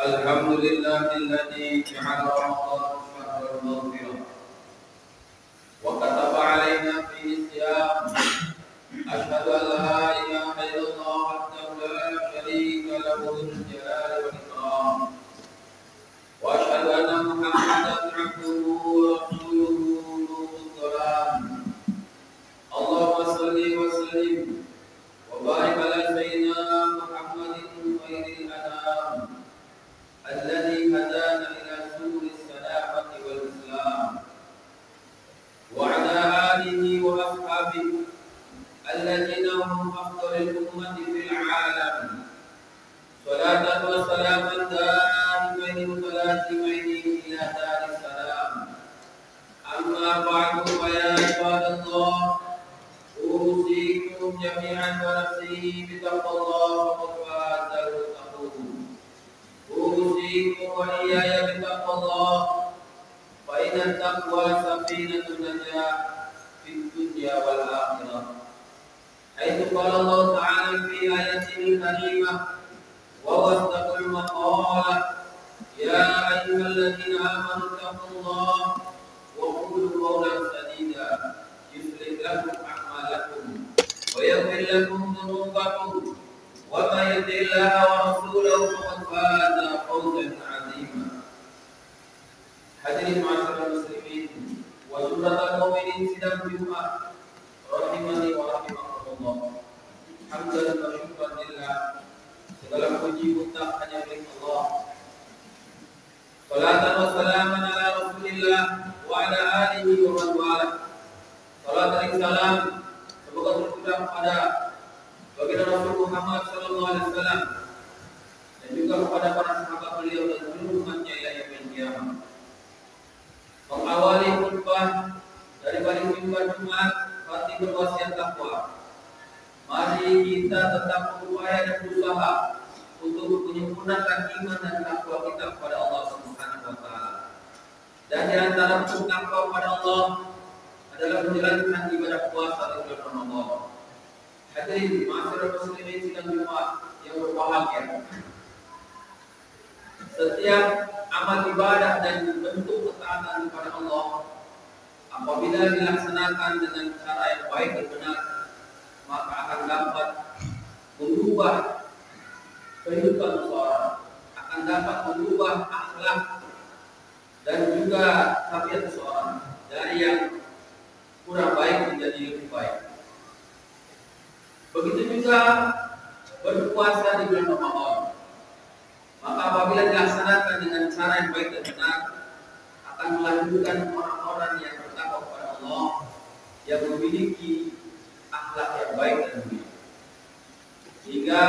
الحمد لله الذي جعل رمضان شهر المغفرة وكتب علينا فيه الصيام. أشهد أن لا إله إلا الله وحده لا شريك له ذو الجلال والإكرام، وأشهد أن محمدا عبده ورسوله نور الظلام. اللهم صل وسلم وبارك على سيدنا محمد خير الأنام الذي هدانا إلى سبل السلامة والإسلام، وعلى آله وأصحابه الذين هم أفضل الأمة في العالم، صلاة وسلاما دائمين متلازمين إلى دار السلام. أما بعد فيا عباد الله، أوصيكم جميعا ونفسي بتقوى الله وقد فاز المتقون. أوصيكم وإياي بتقوى الله، فإن التقوى سفينة النجاة في الدنيا والآخرة، حيث قال الله تعالى في آيته الكريمة وهو أصدق المقال: يا أيها الذين آمنوا اتقوا الله وقولوا قولا سديدا يصلح لكم أعمالكم ويغفر لكم ذنوبكم، ومن يطع الله ورسوله فقد فاز فوزا عظيما. Hadirin ma'asyiral muslimin wa jumlatal mu'minin sidang Jumat rahimani wa rahimakumullah. Hamdan wa syukran lillah, segala puji mutlak hanya milik Allah. Salatan wa salaman ala Rasulillah wa ala alihi wa man walah. Salat dan salam semoga tercurah pada baginda Rasul Muhammad sallallahu alaihi wasallam dan juga kepada para sahabat beliau dan seluruh umatnya ila yaumil qiyamah. Mengawali khutbah dari balik mimbar Jumat, Fatih berwasiat takwa. Mari kita tetap berupaya dan berusaha untuk menyempurnakan iman dan takwa kita kepada Allah Subhanahu wa taala. Dan di antara bentuk takwa kepada Allah adalah menjalankan ibadah puasa di bulan Ramadan. Hadirin ma'asyiral muslimin sidang Jumat yang berbahagia. Setiap amal ibadah dan bentuk ketaatan kepada Allah apabila dilaksanakan dengan cara yang baik dan benar, maka akan dapat mengubah kehidupan seseorang, akan dapat mengubah akhlak dan juga tabiat seseorang dari yang kurang baik menjadi lebih baik. Begitu juga berpuasa di bulan Ramadan. Maka apabila dilaksanakan dengan cara yang baik dan benar, akan melahirkan orang-orang yang bertakwa kepada Allah, yang memiliki akhlak yang baik dan mulia. Sehingga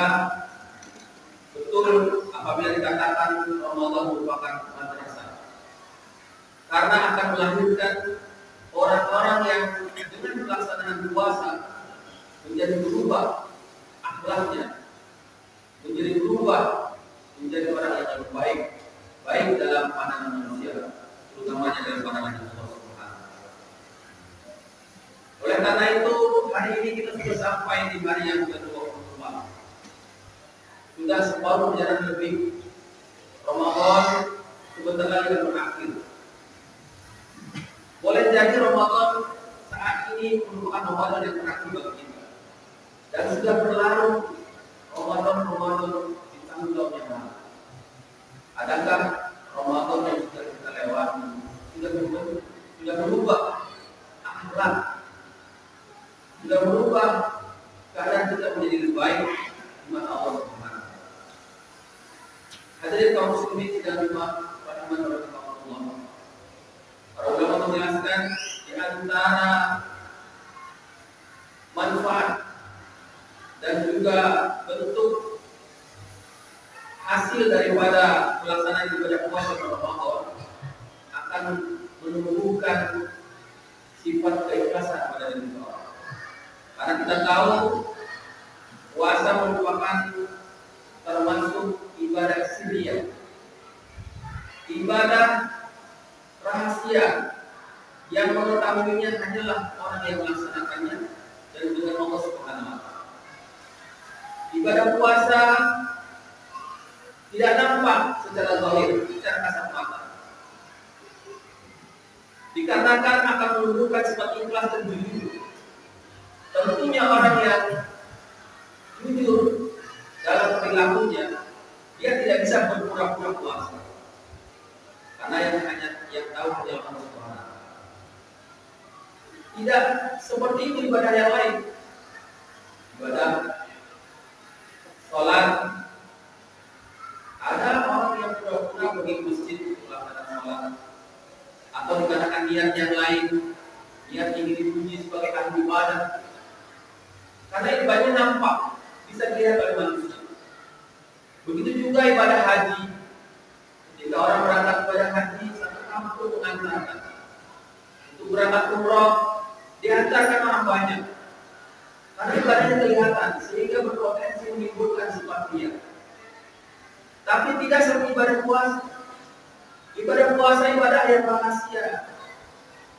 betul apabila dikatakan Ramadan merupakan madrasah, karena akan melahirkan orang-orang yang dengan pelaksanaan puasa menjadi berubah akhlaknya, menjadi berubah menjadi orang yang lebih baik, baik dalam pandangan manusia, terutamanya dalam pandangan Allah Subhanahu wa taala. Oleh karena itu, hari ini kita sudah sampai di hari yang ke-24. Sudah separuh perjalanan lebih. Ramadan sebentar lagi akan berakhir. Boleh jadi Ramadan saat ini merupakan Ramadan yang terakhir bagi kita. Dan sudah berlalu Ramadan di tahun yang lalu. Adakah Ramadan yang sudah kita lewati sudah berubah akhlak, sudah berubah keadaan kita menjadi lebih baik di mata Allah Subhanahu wa taala. Hadirin kaum muslimin sidang Jumat rahimani wa rahimakumullah. Para ulama menjelaskan di antara manfaat dan juga bentuk hasil daripada pelaksanaan ibadah puasa Ramadan akan menumbuhkan sifat keikhlasan pada diri seseorang. Karena kita tahu puasa merupakan termasuk ibadah sirriyah, ibadah rahasia yang mengetahuinya hanyalah orang yang melaksanakannya dan dengan Allah Subhanahu wa taala. Ibadah puasa tidak nampak secara zahir, secara kasat mata. Dikarenakan akan menunjukkan sifat ikhlas dan jujur. Tentunya orang yang jujur dalam perilakunya, dia tidak bisa berpura-pura puasa. Karena yang tahu adalah Allah Subhanahu. Tidak seperti itu ibadah yang lain. Ibadah sholat, ada orang yang pura-pura pergi ke masjid untuk melaksanakan sholat, atau dikatakan niat yang lain, niat ingin dipuji sebagai ahli ibadah. Karena ibadahnya nampak, bisa dilihat oleh manusia. Begitu juga ibadah haji. Ketika orang berangkat ibadah haji, satu kampung mengantarkan. Untuk berangkat umroh, diantarkan orang banyak. Karena ibadahnya kelihatan, sehingga berpotensi menimbulkan simpati. Tapi tidak seperti ibadah puasa. Ibadah puasa ibadah yang rahasia,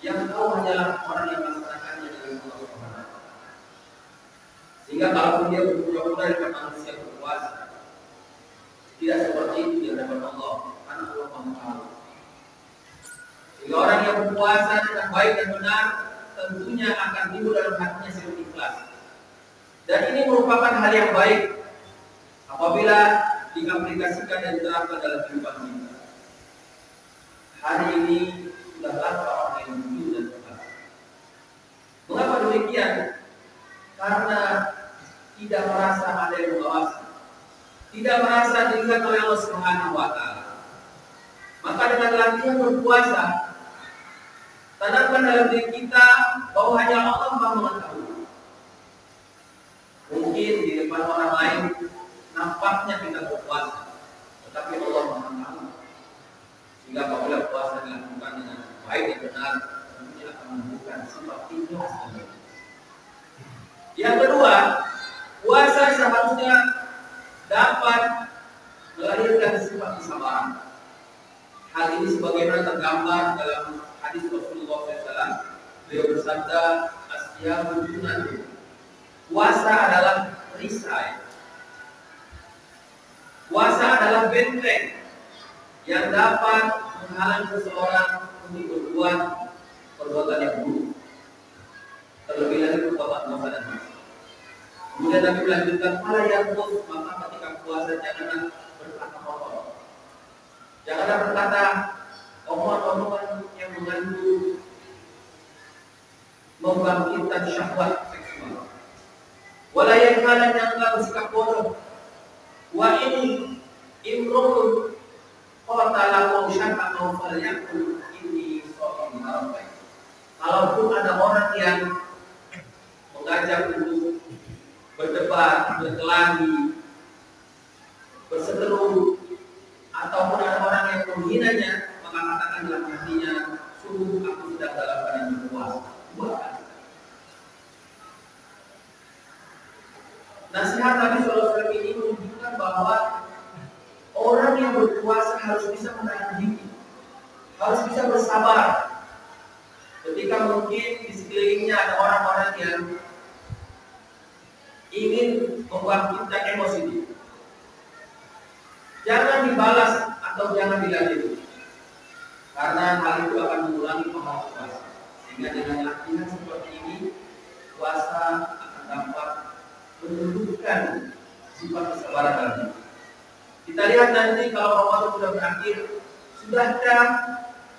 yang tahu hanyalah orang yang melaksanakannya dengan Allah Subhanahu. Sehingga kalaupun dia berpura-pura di depan manusia berpuasa, tidak seperti itu di hadapan Allah, karena Allah Maha Tahu. Sehingga orang yang berpuasa dengan baik dan benar, tentunya akan timbul dalam hatinya sifat ikhlas. Dan ini merupakan hal yang baik apabila diaplikasikan dan diterapkan dalam kehidupan kita. Hari ini sudah langka orang yang jujur dan ikhlas. Mengapa demikian? Karena tidak merasa ada yang mengawasi, tidak merasa dilihat oleh Allah Subhanahu wa Ta'ala. Maka dengan latihan berpuasa, tanamkan dalam diri kita bahwa hanya Allah Maha mengetahui. Mungkin di depan orang lain nampaknya kita berpuasa, tetapi Allah Maha tahu. Sehingga apabila puasa dilakukan dengan baik dan benar, tentunya akan menunjukkan sifat ikhlas. Yang kedua, puasa seharusnya dapat melahirkan sifat kesabaran. Hal ini sebagaimana tergambar dalam hadis Rasulullah SAW. Beliau bersabda, "Asyamu junnatun." Puasa adalah perisai. Puasa adalah benteng yang dapat menghalang seseorang untuk berbuat perbuatan yang buruk, terlebih lagi perbuatan dosa dan maksiat. Kemudian Nabi melanjutkan, "Fala yarfus," maka ketika puasa janganlah berkata kotor. Janganlah berkata omongan-omongan yang mengandung membangkitkan syahwat seksual. Wala yakhalan, janganlah bersikap bodoh. Wa ini imrun qatala qawshan atau falyakul inni sha'im al-bayt. Kalaupun ada orang yang mengajak untuk berdebat, berkelahi, berseteru, ataupun ada orang yang menghinanya, maka katakan dalam hatinya, sungguh aku sedang dalam keadaan berpuasa. Buatkan. Nasihat Nabi SAW ini menunjukkan bahwa orang yang berpuasa harus bisa menahan diri, harus bisa bersabar. Ketika mungkin di sekelilingnya ada orang-orang yang ingin membangkitkan emosi dia, jangan dibalas atau jangan diladeni, karena hal itu akan mengurangi pahala puasa. Sehingga dengan latihan seperti ini, puasa akan dapat menunjukkan sifat kesabaran dalam diri. Kita lihat nanti kalau Ramadan sudah berakhir, sudahkah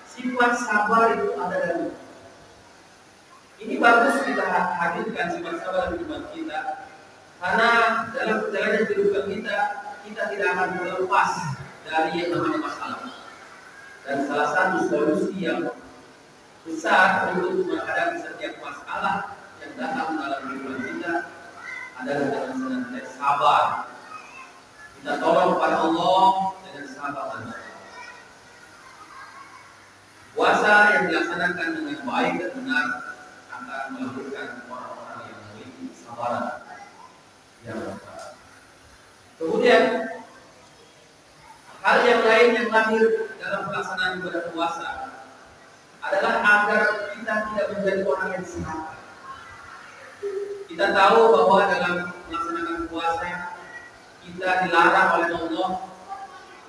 sifat sabar itu ada dalam diri? Ini bagus kita hadirkan sifat sabar dalam kehidupan kita, karena dalam perjalanan kehidupan kita, kita tidak akan terlepas dari yang namanya masalah. Dan salah satu solusi yang besar untuk menghadapi setiap masalah yang datang dalam kehidupan kita adalah dengan senantiasa sabar. Kita tolong kepada Allah dengan sabar dan sabar. Puasa yang dilaksanakan dengan baik dan benar akan melahirkan orang-orang yang memiliki kesabaran yang besar. Kemudian hal yang lain yang lahir dalam pelaksanaan ibadah puasa adalah agar kita tidak menjadi orang yang serakah. Kita tahu bahwa dalam melaksanakan puasa kita dilarang oleh Allah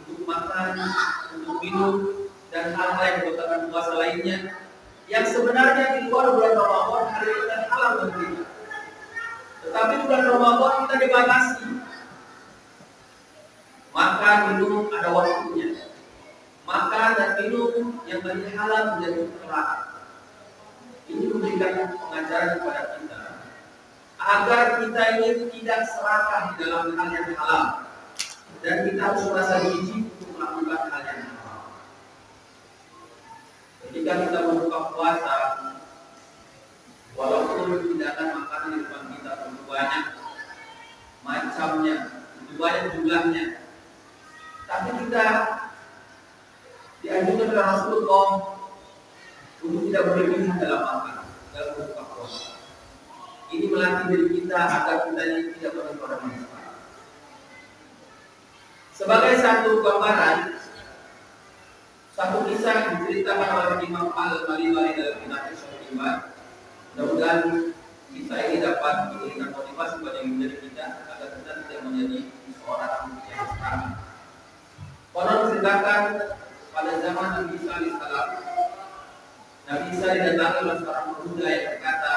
untuk makan minum, dan hal-hal yang merupakan puasa lainnya yang sebenarnya di luar bulan Ramadan hari ini halal bagi kita. Tetapi bulan Ramadan kita dibatasi. Makan minum ada waktunya. Makan dan minum yang tadi halal menjadi terlarang. Ini memberikan pengajaran kepada kita agar kita ini tidak serakah di dalam hal yang halal, dan kita harus merasa jijik untuk melakukan hal yang halal. Ketika kita membuka puasa, walaupun tidak akan makanan di depan kita begitu banyak macamnya, begitu banyak jumlahnya, tapi kita dianjurkan oleh Rasulullah untuk tidak berlebihan dalam makan, dalam berbuka puasa. Ini melatih diri kita agar kita ini tidak berlebihan pada masalah. Sebagai satu gambaran, satu kisah yang diceritakan oleh Imam Al-Malibari dalam kitab Syarah. Mudah-mudahan kisah ini dapat memberikan motivasi pada diri kita agar kita tidak menjadi seorang yang sekarang. Konon diceritakan pada zaman Nabi Isa alaihissalam, Nabi Isa didatangi oleh seorang pemuda yang berkata,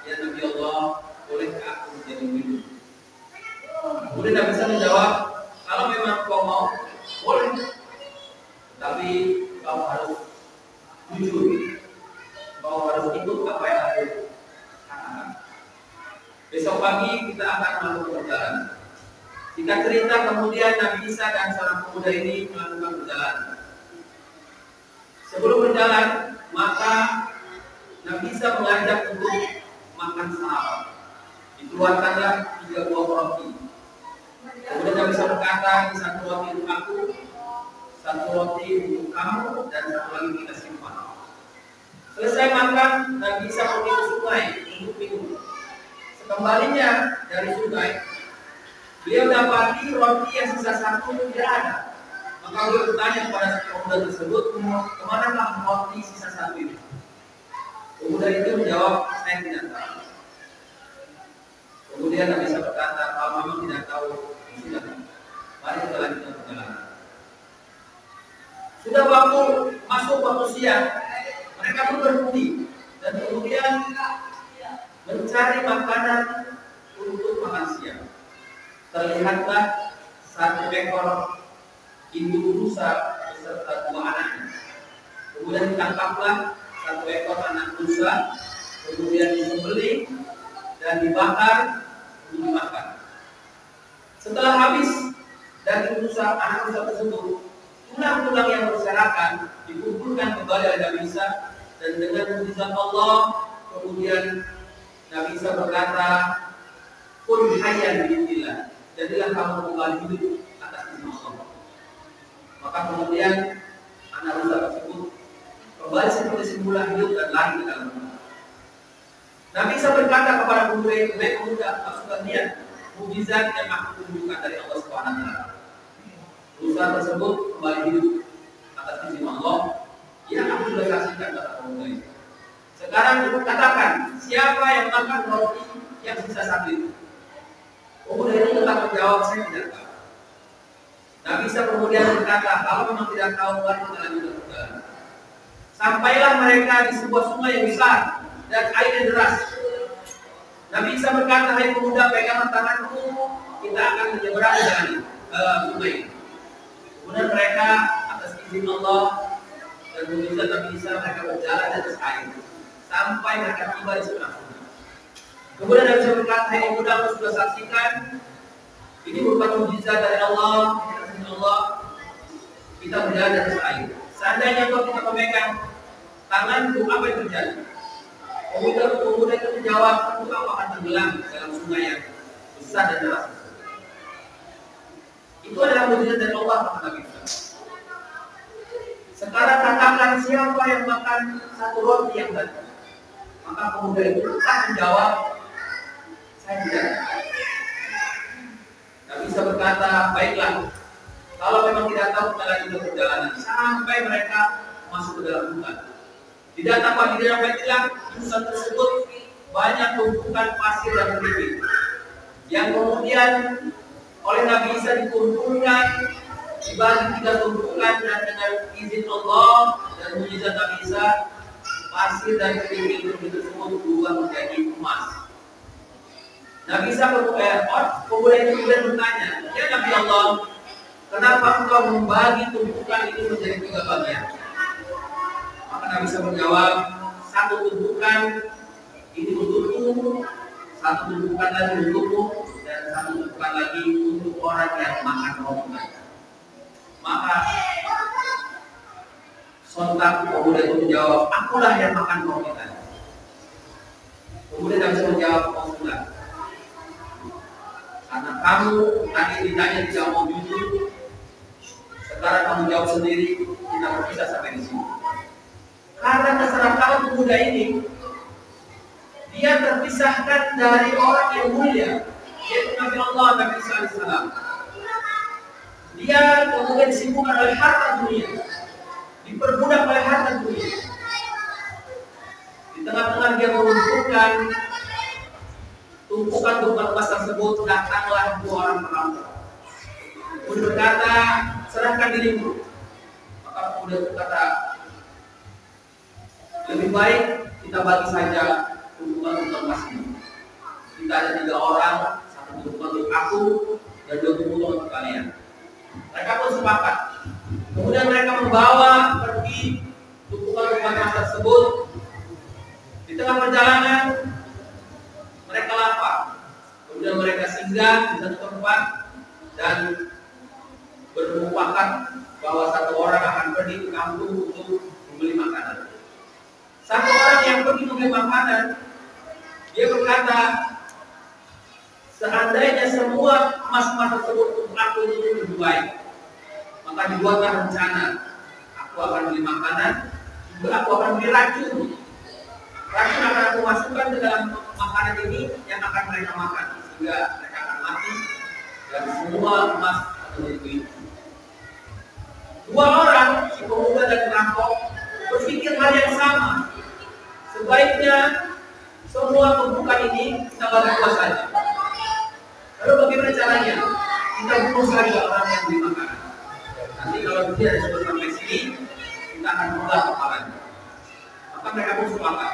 "Ya Nabi Allah, bolehkah aku menjadi minum?" Kemudian Nabi Isa menjawab, "Kalau memang kau mau, boleh. Tapi kau harus jujur. Kau harus ikut apa yang aku katakan." Besok pagi kita akan melakukan perjalanan. Jika cerita kemudian Nabi Isa dan seorang pemuda ini melakukan perjalanan. Sebelum berjalan, maka Nabi Isa mengajak untuk makan sahur. Dikeluarkanlah 3 buah roti. Kemudian Nabi Isa berkata, "Ini 1 roti untuk aku, 1 roti untuk kamu, dan 1 lagi kita simpan." Selesai makan, Nabi Isa pergi ke sungai untuk minum. Sekembalinya dari sungai, beliau dapati roti yang sisa 1 tidak ada. Maka beliau bertanya kepada pemuda tersebut, "Kemanakah roti sisa 1 itu?" Pemuda itu menjawab, "Saya tidak tahu." Kemudian Nabi Isa berkata, "Kalau memang tidak tahu, sudah, mari kita lanjutkan perjalanan." Sudah masuk waktu siang, mereka pun berhenti dan kemudian mencari makanan untuk makan siang. Terlihatlah 1 ekor induk rusa beserta 2 anaknya. Kemudian ditangkaplah 1 ekor anak rusa, kemudian disembelih dan dibakar untuk dimakan. Setelah habis daging rusa, anak rusa tersebut, tulang-tulang yang berserakan dikumpulkan kembali oleh Nabi Isa, dan dengan mukjizat Allah kemudian Nabi Isa berkata, "Kun hayyan bi'idznillah." Jadilah kamu kembali hidup atas izin Allah. Maka kemudian anak rusa tersebut kembali seperti semula hidup dan lari ke dalam rumah. Nabi Isa berkata kepada pemuda itu, "Hei pemuda, kau sudah lihat mukjizat yang aku tunjukkan dari Allah Subhanahu wa taala." Rusa tersebut kembali hidup atas izin Allah. Ya, aku sudah saksikan, kata pemuda itu. Sekarang katakan, siapa yang makan roti yang sisa 1 itu? Pemuda itu tetap menjawab, "Saya tidak tahu." Nabi Isa kemudian berkata, "Kalau memang tidak tahu, mari kita lanjutkan perjalanan." Sampailah mereka di sebuah sungai yang besar dan airnya deras. Nabi Isa berkata, "Hai pemuda, peganglah tanganku, kita akan menyeberang jalan sungai." Kemudian mereka atas izin Allah dan mukjizat Nabi Isa, mereka berjalan di atas air sampai mereka tiba di seberang sungai. Kemudian Nabi Isa berkata, "Hai pemuda, aku sudah saksikan, ini merupakan mukjizat dari Allah, izin Allah, kita berjalan di atas air. Seandainya kau tidak memegang tanganku, apa yang terjadi?" Pemuda itu menjawab, "Tentu kau akan tenggelam dalam sungai yang besar dan deras." Itu adalah mukjizat dari Allah, kata Nabi Isa. Sekarang katakan, siapa yang makan 1 roti yang tadi? Maka pemuda itu tetap menjawab, "Saya tidak." Nabi Isa berkata, "Baiklah, kalau memang tidak tahu, kita lanjutkan perjalanan sampai mereka masuk ke dalam hutan. Didatang di dalam Baitullah, hutan tersebut banyak tumpukan pasir dan kerikil yang kemudian oleh Nabi Isa dikumpulkan dibagi 3 tumpukan dan dengan izin Allah dan mujizat Nabi Isa, pasir dan kerikil tersebut berubah menjadi emas. Nabi Isa pemuda itu kemudian bertanya, ya Nabi Allah, kenapa engkau membagi tumpukan itu menjadi 3 bagian? Maka Nabi Isa menjawab, 1 tumpukan ini untukmu, 1 tumpukan lagi untukmu, dan 1 tumpukan lagi untuk orang yang makan roti. Maka sontak pemuda itu menjawab, akulah yang makan roti tadi. Kemudian Nabi Isa menjawab, oh sudah, karena kamu tadi ditanya tidak mau jujur, sekarang kamu jawab sendiri, kita berpisah sampai di sini. Karena keserakahan pemuda ini, dia terpisahkan dari orang yang mulia, yaitu Nabi Allah, Nabi Isa AS. Dia kemudian disibukkan oleh harta dunia, diperbudak oleh harta dunia. Di tengah-tengah dia mengumpulkan tumpukan emas tersebut, datanglah 2 orang perampok. Kemudian berkata, serahkan dirimu. Maka kemudian berkata, lebih baik kita bagi saja tumpukan emas ini. Kita ada 3 orang, 1 tumpukan untuk aku dan 2 tumpukan untuk kalian. Mereka pun sepakat. Kemudian mereka membawa pergi tumpukan emas tersebut. Di tengah perjalanan mereka lapar. Kemudian mereka singgah di satu tempat dan bermufakat bahwa 1 orang akan pergi ke kampung untuk membeli makanan. 1 orang yang pergi membeli makanan, dia berkata, seandainya semua emas-emas tersebut untuk aku itu lebih baik, maka dibuatlah rencana. Aku akan beli makanan, juga aku akan beli racun. Racun akan aku masukkan ke dalam makanan ini yang akan mereka makan, sehingga mereka akan mati dan semua emas akan menjadi. 2 orang, si pemuda dan perampok, berpikir hal yang sama. Sebaiknya semua tumpukan ini kita bagi 2 saja. Lalu bagaimana caranya? Kita bunuh saja orang yang beli makanan. Nanti kalau dia sudah sampai sini, kita akan buka kepalanya. Maka mereka pun sepakat.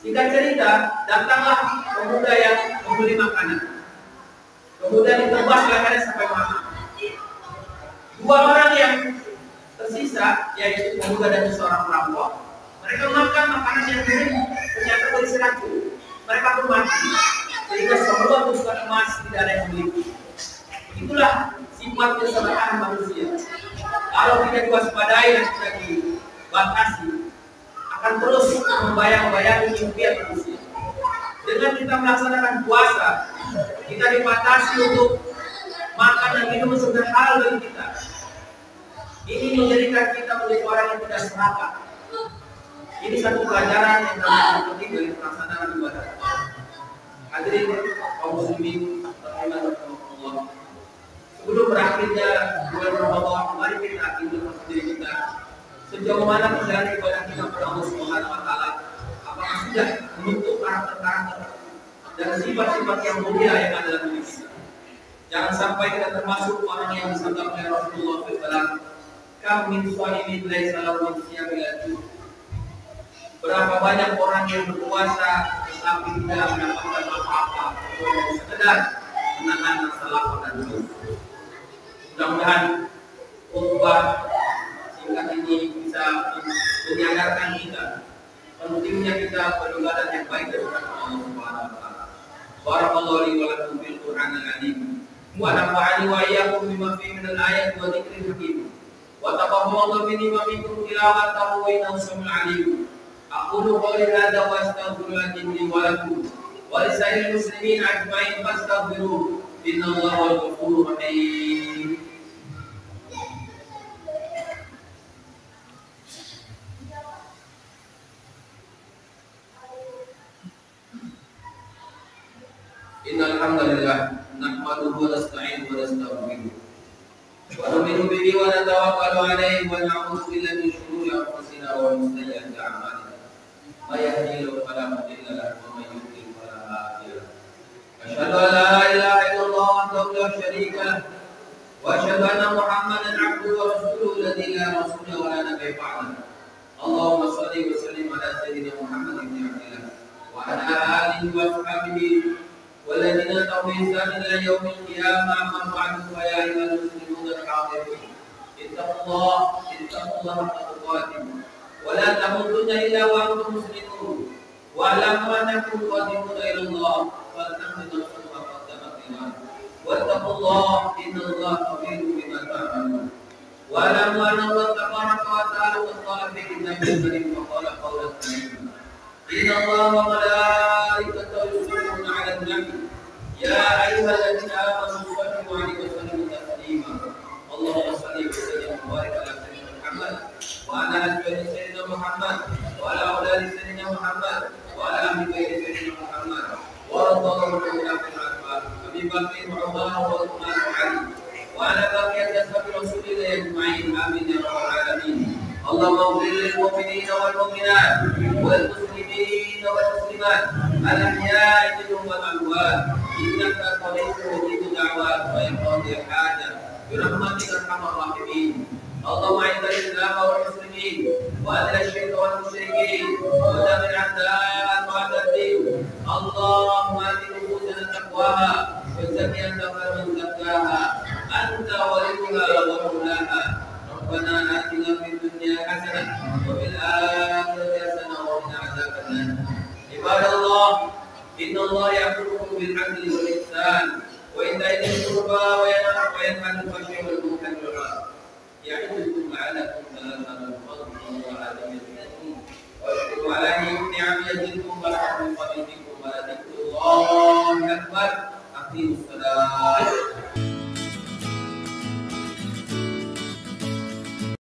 Singkat cerita, datanglah pemuda yang membeli makanan. Kemudian ditebas lehernya sampai mati. 2 orang yang tersisa, yaitu pemuda dan seorang perampok, mereka makan makanan yang ternyata berisi racun. Mereka pun mati, sehingga semua tumpukan emas tidak ada yang memiliki. Itulah sifat keserakahan manusia. Kalau tidak diwaspadai dan tidak dibatasi, akan terus membayang-bayangi impian manusia. Dengan kita melaksanakan puasa, kita dibatasi untuk makan dan minum sederhana bagi kita. Ini menjadikan kita menjadi orang yang tidak serakah. Ini satu pelajaran yang sangat penting dari pelaksanaan ibadah. Hadirin kaum muslimin, rahimahumullah. Sebelum berakhirnya bulan Ramadan, mari kita hidup diri kita. Sejauh mana perjalanan ibadah kita kepada Allah Subhanahu wa taala? Apakah sudah membentuk karakter-karakter dan sifat-sifat yang mulia yang ada dalam diri kita? Jangan sampai kita termasuk orang yang disabda oleh Rasulullah SAW, "Kam min shaimin laisa lahu min siyamil ajr." Berapa banyak orang yang berpuasa tetapi tidak mendapatkan apa-apa, kecuali sekedar menahan rasa lapar dan haus. Mudah-mudahan khutbah singkat ini bisa menyadarkan kita pentingnya kita beribadah yang baik dari Allah Subhanahu wa taala. Barakallahu li wa lakum bil Qur'anil azim. Wa nafa'ani wa iyyakum bima fihi min al-ayati wa dzikril hakim. Wa taqabbalallahu minni wa minkum tilawatahu wa innahu samiul 'alim. Aqulu qawli hadza wa astaghfirullaha li wa lakum wa lisa'iril muslimin ajma'in fastaghfiruhu innallaha huwal ghafurur rahim. Innal hamdalillah nahmaduhu wa nasta'inuhu wa nastaghfiruh wa nu'minu bihi wa natawakkalu 'alaihi wa na'udzu billahi min shururi anfusina wa min sayyiati a'malina. May yahdihillahu fala mudilla lahu wa may yudlil fala hadiya lahu. Asyhadu an la ilaha illallah wahdahu la syarika lahu وأشهد أن محمدا عبده ورسوله الذي لا رسول ولا نبي بعده. اللهم صل وسلم على سيدنا محمد بن عبد الله وعلى آله وأصحابه والذين اتبعوا بإحسان إلى يوم القيامة. أما بعد فيا أيها المسلمون الحاضرون اتقوا الله حق تقاته ولا تموتن إلا وأنتم مسلمون واعلموا أنكم قادمون إلى الله فلتنظر نفس ما قدمت لغد واتقوا الله إن الله خبير بما تعملون. واعلموا أن الله تبارك وتعالى قال في كتابه الكريم وقال قولا سديدا إن الله وملائكته يصلون على النبي يا أيها الذين آمنوا صلوا عليه وسلموا تسليما. اللهم صل وسلم وبارك على سيدنا محمد وعلى أزواج سيدنا محمد وعلى أولاد سيدنا محمد وعلى أهل بيت سيدنا محمد ورضى الله عن الأصحاب أبي بكر وعمر وعثمان وعلي وعلى بقية أصحاب رسول الله أجمعين آمين يا رب العالمين. اللهم اغفر للمؤمنين والمؤمنات والمسلمين والمسلمات الأحياء منهم والأموات إنك قريب مجيب الدعوات ويقضي الحاجة برحمتك أرحم الراحمين. اللهم أعز الإسلام والمسلمين وأذل الشرك والمشركين ودمر أعداء الدين. اللهم آت نفوسنا تقواها وزكي أنت خير من زكاها أنت وليها ومولاها. ربنا آتنا في الدنيا حسنة وفي الآخرة حسنة وقنا عذاب النار. عباد الله إن الله يأمركم بالعدل والإحسان وإيتاء ذي القربى وينهى عن الفحشاء والمنكر والبغي يعظكم لعلكم تذكرون. فاذكروا الله يذكركم واشكروا على نعم يزدكم وارحموا من فضلكم ولذكر الله أكبر. أقيموا الصلاة.